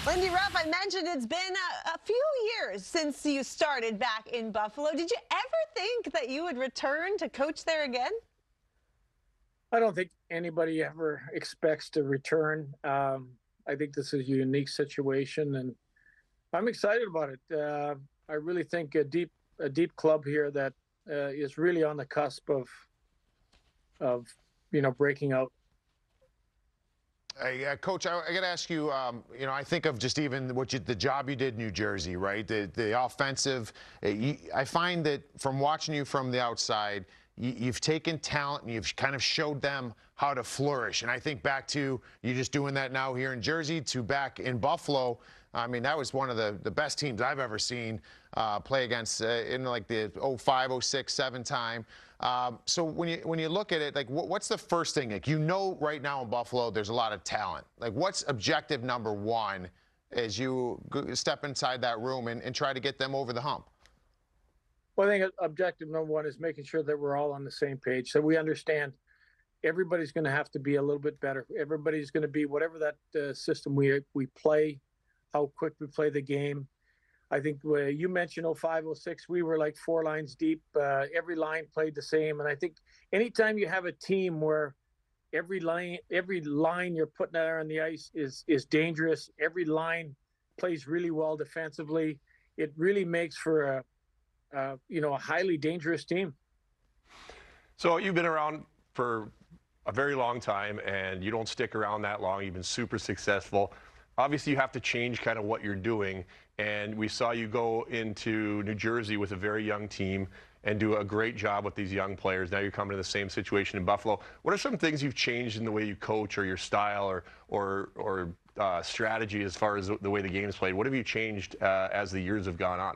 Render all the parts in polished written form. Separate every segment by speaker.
Speaker 1: Lindy Ruff, I mentioned it's been a few years since you started back in Buffalo. Did you ever think that you would return to coach there again?
Speaker 2: I don't think anybody ever expects to return. I think this is a unique situation, and I'm excited about it. I really think a deep club here that is really on the cusp of breaking out.
Speaker 3: Hey, Coach, I got to ask you. I think of just even the job you did in New Jersey, right? The offensive. I find that from watching you from the outside, you've taken talent and you've kind of showed them how to flourish. And I think back to you just doing that now here in Jersey to back in Buffalo. I mean, that was one of the best teams I've ever seen play against in like the 05, 06, 07 time. So when you look at it, like what's the first thing? Like right now in Buffalo, there's a lot of talent. Like what's objective number one as you step inside that room and try to get them over the hump?
Speaker 2: Well, I think objective number one is making sure that we're all on the same page, so we understand everybody's going to have to be a little bit better. Everybody's going to be whatever that system we play, how quick we play the game. I think you mentioned 05, 06, we were like four lines deep. Every line played the same. And I think anytime you have a team where every line you're putting out on the ice is dangerous, every line plays really well defensively, it really makes for a highly dangerous team.
Speaker 4: So you've been around for a very long time, and you don't stick around that long. You've been super successful. Obviously, you have to change kind of what you're doing, and we saw you go into New Jersey with a very young team and do a great job with these young players. Now you're coming to the same situation in Buffalo. What are some things you've changed in the way you coach or your style or strategy as far as the way the game is played? What have you changed as the years have gone on?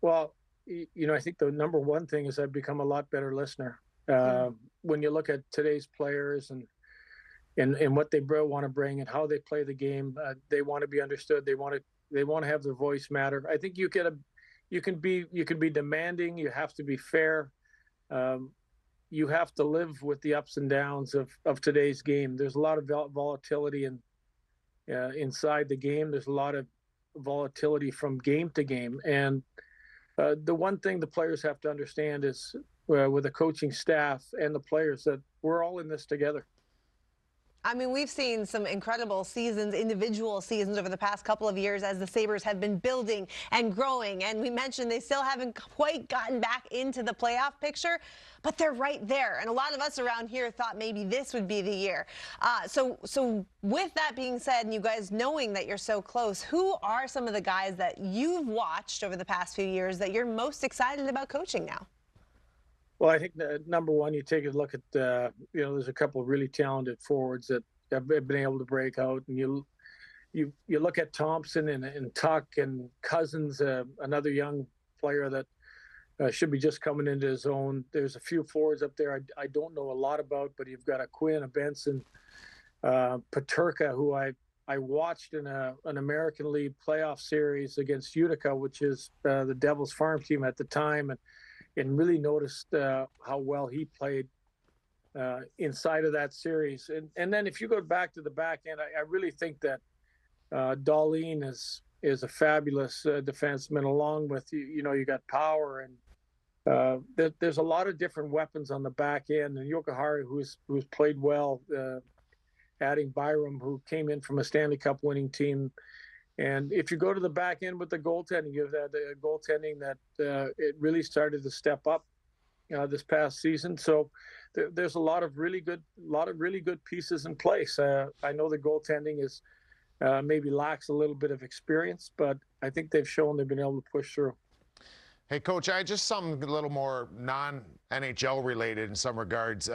Speaker 2: Well, I think the number one thing is I've become a lot better listener. When you look at today's players and what they want to bring and how they play the game, they want to be understood. They want to have their voice matter. I think you can be demanding. You have to be fair. You have to live with the ups and downs of today's game. There's a lot of volatility inside the game. There's a lot of volatility from game to game. And the one thing the players have to understand is with the coaching staff and the players that we're all in this together.
Speaker 1: I mean, we've seen some incredible seasons, individual seasons over the past couple of years as the Sabres have been building and growing. And we mentioned they still haven't quite gotten back into the playoff picture, but they're right there. And a lot of us around here thought maybe this would be the year. So with that being said, and you guys knowing that you're so close, who are some of the guys that you've watched over the past few years that you're most excited about coaching now?
Speaker 2: Well, I think number one, you take a look at, there's a couple of really talented forwards that have been able to break out. And you look at Thompson and Tuck and Cousins, another young player that should be just coming into his own. There's a few forwards up there I don't know a lot about, but you've got a Quinn, a Benson, Peterka, who I watched in an American League playoff series against Utica, which is the Devils farm team at the time. And really noticed how well he played inside of that series. And then if you go back to the back end, I really think that Dahlin is a fabulous defenseman, along with, you got power. And there's a lot of different weapons on the back end. And Jokiharju, who's played well, adding Byram, who came in from a Stanley Cup winning team. And if you go to the back end with the goaltending, you've had the goaltending that it really started to step up this past season. So there's a lot of really good pieces in place. I know the goaltending is maybe lacks a little bit of experience, but I think they've shown they've been able to push through.
Speaker 3: Hey, Coach, I just something a little more non-NHL related in some regards.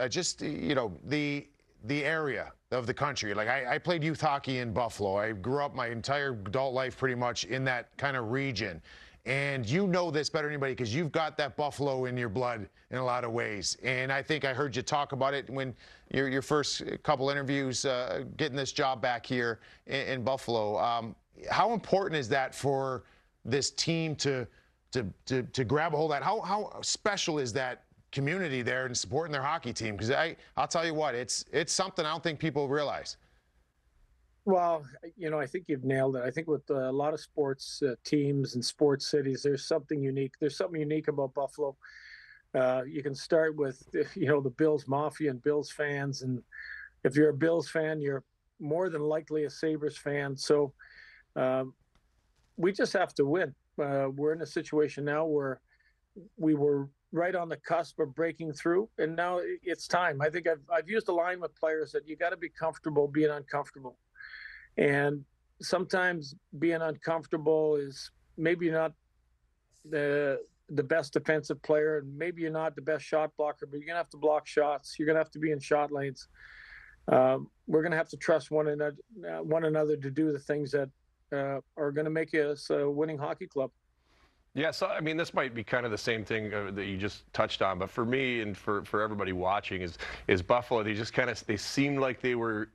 Speaker 3: The area of the country. Like I played youth hockey in Buffalo. I grew up my entire adult life pretty much in that kind of region. And you know this better than anybody because you've got that Buffalo in your blood in a lot of ways. And I think I heard you talk about it when your first couple interviews getting this job back here in Buffalo. How important is that for this team to grab a hold of that? How special is that community there and supporting their hockey team? Because I'll tell you what, it's something I don't think people realize.
Speaker 2: Well, I think you've nailed it. I think with a lot of sports teams and sports cities, there's something unique. There's something unique about Buffalo. You can start with, the Bills Mafia and Bills fans. And if you're a Bills fan, you're more than likely a Sabres fan. So we just have to win. We're in a situation now where we were right on the cusp of breaking through, and now it's time. I think I've used a line with players that you got to be comfortable being uncomfortable. And sometimes being uncomfortable is maybe not the best defensive player, and maybe you're not the best shot blocker, but you're gonna have to block shots. You're gonna have to be in shot lanes. We're gonna have to trust one another to do the things that are gonna make us a winning hockey club.
Speaker 4: Yeah, so I mean, this might be kind of the same thing that you just touched on, but for me and for everybody watching is Buffalo. They seemed like they're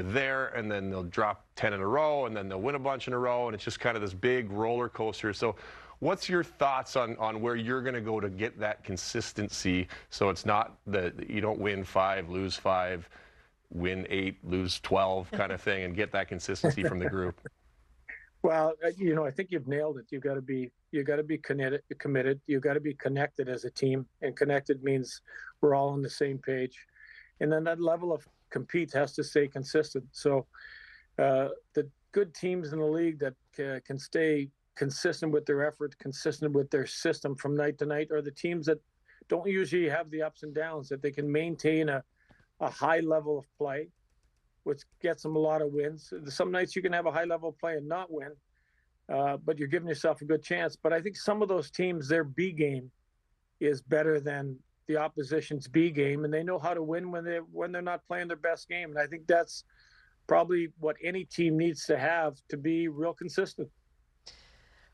Speaker 4: there, and then they'll drop 10 in a row, and then they'll win a bunch in a row, and it's just kind of this big roller coaster. So, what's your thoughts on where you're going to go to get that consistency? So it's not that you don't win 5, lose 5, win 8, lose 12 kind of thing, and get that consistency from the group.
Speaker 2: Well, I think you've nailed it. You got to be committed. You got to be connected as a team, and connected means we're all on the same page. And then that level of compete has to stay consistent. So the good teams in the league that can stay consistent with their effort, consistent with their system from night to night, are the teams that don't usually have the ups and downs, that they can maintain a high level of play, which gets them a lot of wins. Some nights you can have a high level of play and not win, but you're giving yourself a good chance. But I think some of those teams, their B game is better than the opposition's B game, and they know how to win when they're not playing their best game. And I think that's probably what any team needs to have to be real consistent.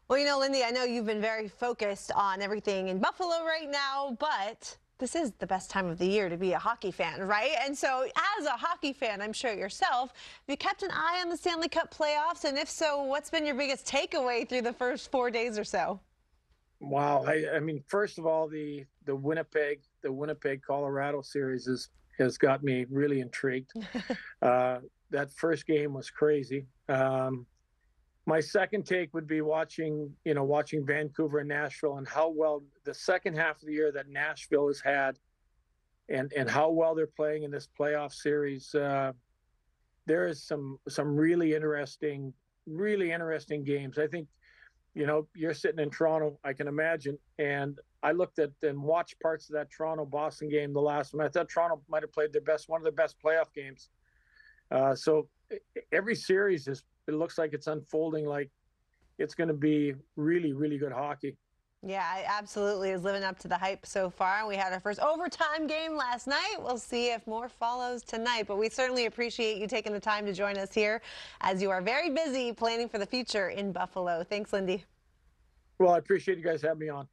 Speaker 1: Well, Lindy, I know you've been very focused on everything in Buffalo right now, but this is the best time of the year to be a hockey fan, right? And so as a hockey fan, I'm sure yourself, have you kept an eye on the Stanley Cup playoffs? And if so, what's been your biggest takeaway through the first 4 days or so?
Speaker 2: Wow. I mean, first of all, the Winnipeg Colorado series has got me really intrigued. That first game was crazy. My second take would be watching Vancouver and Nashville, and how well the second half of the year that Nashville has had, and how well they're playing in this playoff series. There is some really interesting games. I think, you're sitting in Toronto, I can imagine, and I looked at and watched parts of that Toronto-Boston game, the last one. I thought Toronto might have played one of their best playoff games. So every series it looks like it's unfolding like it's going to be really, really good hockey.
Speaker 1: Yeah, it absolutely is living up to the hype so far. We had our first overtime game last night. We'll see if more follows tonight, but we certainly appreciate you taking the time to join us here as you are very busy planning for the future in Buffalo. Thanks, Lindy.
Speaker 2: Well, I appreciate you guys having me on.